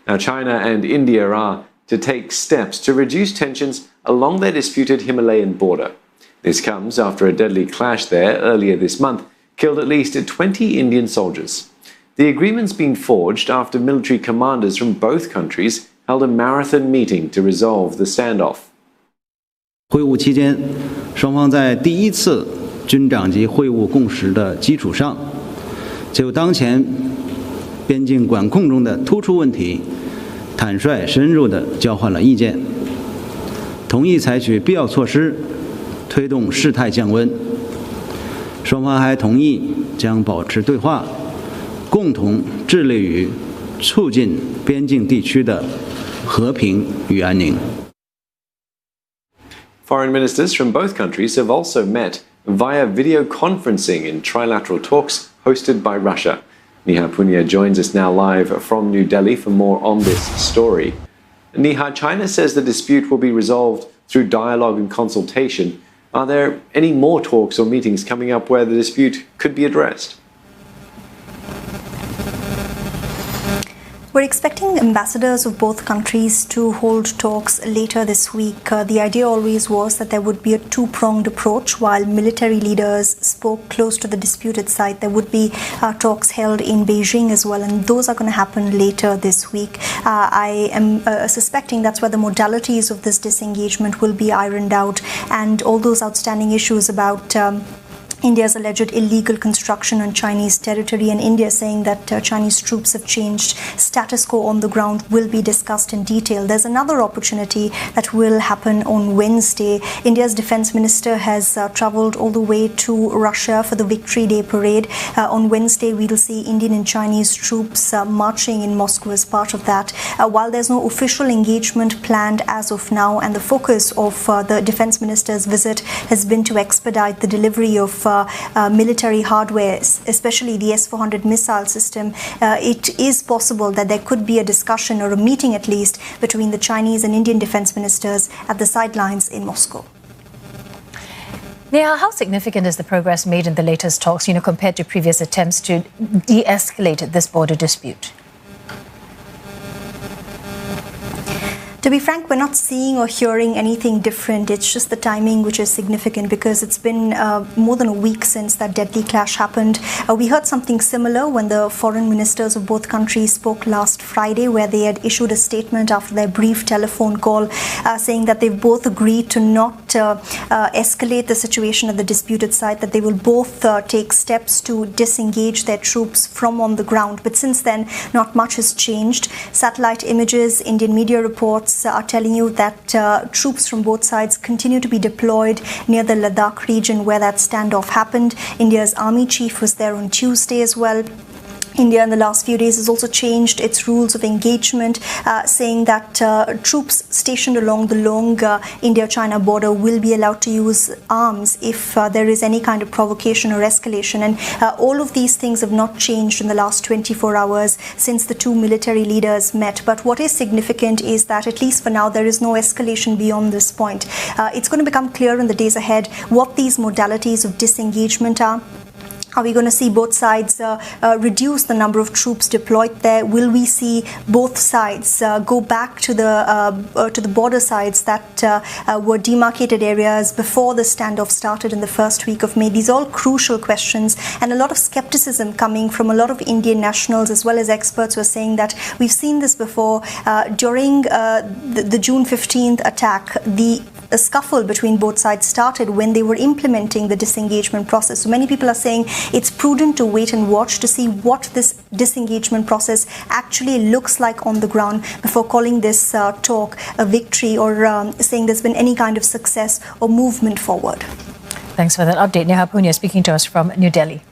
Now, China and India are to take steps to reduce tensions along their disputed Himalayan border. This comes after a deadly clash there earlier this month killed at least 20 Indian soldiers. The agreement's been forged after military commanders from both countries held a marathon meeting to resolve the standoff. 会晤期间，双方在第一次军长级会晤共识的基础上，就当前边境管控中的突出问题，坦率深入地交换了意见，同意采取必要措施，推动事态降温。双方还同意将保持对话，共同致力于促进边境地区的和平与安宁。 Foreign ministers from both countries have also met via video conferencing in trilateral talks hosted by Russia. Niha Punya joins us now live from New Delhi for more on this story. Niha, China says the dispute will be resolved through dialogue and consultation. Are there any more talks or meetings coming up where the dispute could be addressed? We're expecting ambassadors of both countries to hold talks later this week. The idea always was that there would be a two-pronged approach. While military leaders spoke close to the disputed site, there would be talks held in Beijing as well, and those are going to happen later this week. I am suspecting that's where the modalities of this disengagement will be ironed out, and all those outstanding issues about India's alleged illegal construction on Chinese territory, and India saying that Chinese troops have changed status quo on the ground, will be discussed in detail. There's another opportunity that will happen on Wednesday. India's defense minister has traveled all the way to Russia for the Victory Day parade. On Wednesday, we will see Indian and Chinese troops marching in Moscow as part of that. While there's no official engagement planned as of now, and the focus of the defense minister's visit has been to expedite the delivery of military hardware, especially the S-400 missile system, it is possible that there could be a discussion or a meeting at least between the Chinese and Indian defense ministers at the sidelines in Moscow. Neha, how significant is the progress made in the latest talks, compared to previous attempts to de-escalate this border dispute? To be frank, we're not seeing or hearing anything different. It's just the timing which is significant, because it's been more than a week since that deadly clash happened. We heard something similar when the foreign ministers of both countries spoke last Friday, where they had issued a statement after their brief telephone call saying that they've both agreed to not escalate the situation at the disputed site, that they will both take steps to disengage their troops from on the ground. But since then, not much has changed. Satellite images, Indian media reports are telling you that troops from both sides continue to be deployed near the Ladakh region where that standoff happened. India's army chief was there on Tuesday as well. India in the last few days has also changed its rules of engagement, saying that troops stationed along the long India-China border will be allowed to use arms if there is any kind of provocation or escalation. And all of these things have not changed in the last 24 hours since the two military leaders met. But what is significant is that, at least for now, there is no escalation beyond this point. It's going to become clear in the days ahead what these modalities of disengagement are. Are we going to see both sides reduce the number of troops deployed there? Will we see both sides go back to the border sides that were demarcated areas before the standoff started in the first week of May? These are all crucial questions, and a lot of skepticism coming from a lot of Indian nationals as well as experts who are saying that we've seen this before. During the June 15th attack, a scuffle between both sides started when they were implementing the disengagement process. So many people are saying it's prudent to wait and watch to see what this disengagement process actually looks like on the ground before calling this talk a victory or saying there's been any kind of success or movement forward. Thanks for that update. Neha Punya speaking to us from New Delhi.